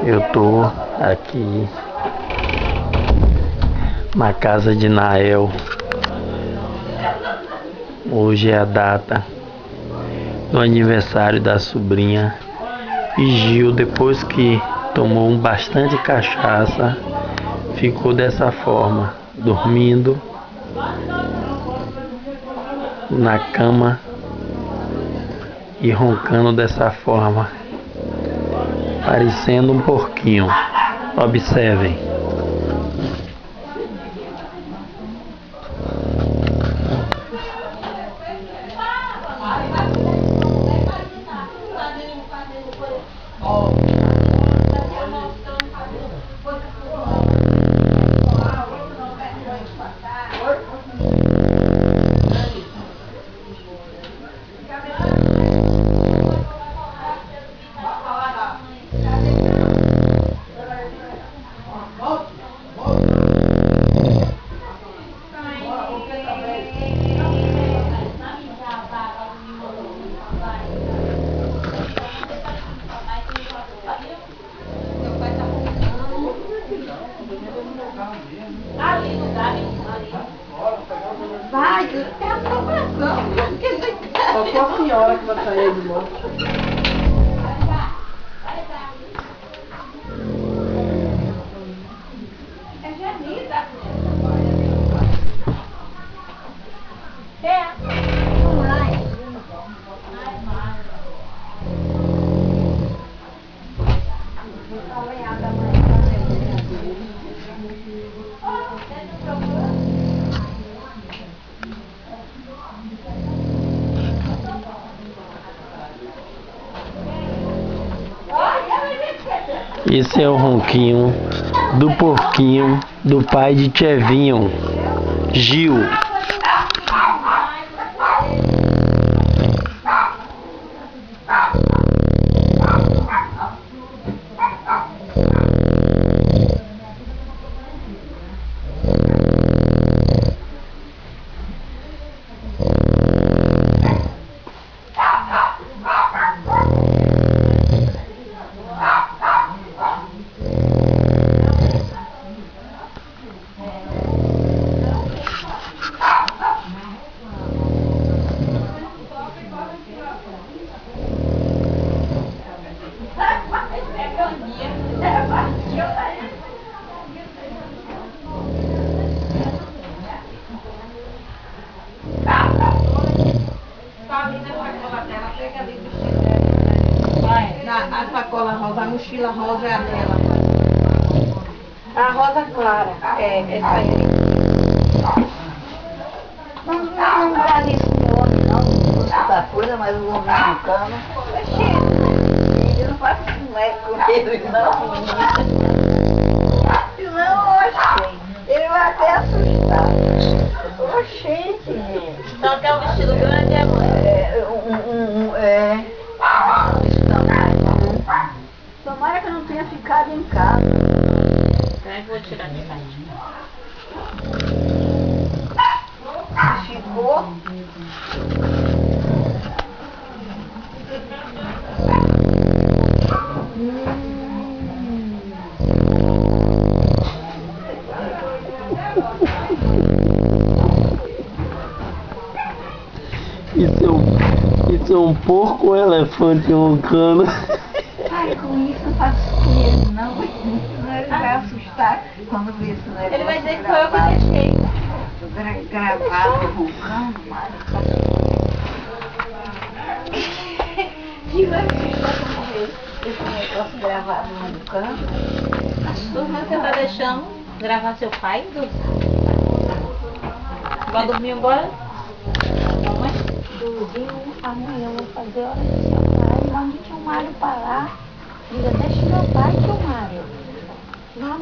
Eu tô aqui na casa de Nael. Hoje é a data do aniversário da sobrinha. E Gil, depois que tomou bastante cachaça, ficou dessa forma, dormindo na cama e roncando dessa forma, parecendo um porquinho. Observem. Vai, que tem a programação. Só com a senhora que vai sair de novo. É Janita. É. Esse é o ronquinho do porquinho do pai de Tchevinho, Gil. A sacola rosa, a mochila rosa é a dela. A rosa clara, é essa aí. Não dá isso no homem, não custa coisa, mas o homem roncando. Ele não faz com ele, não. Não, oxe, ele vai até assustar. Oxente, gente. Então quer um vestido grande, é mãe? Tomara que eu não tenha ficado em casa. Vou tirar de baixo. Ficou. Isso é um porco ou elefante roncando? Ai, com isso não faço com ele, não. Senão ele vai assustar quando vê esse negócio. Ele vai dizer que foi eu que deixei. Gravado, roncando, mas... Que vai assustar quando vê esse negócio gravado roncando. Assustou, você tá deixando gravar seu pai, Deus? Vai dormir agora? Mamãe? Dormiu, amanhã eu vou fazer oração. Aí onde tinha um Mário parar, ainda até chegou o pai que o Mário. Vamos.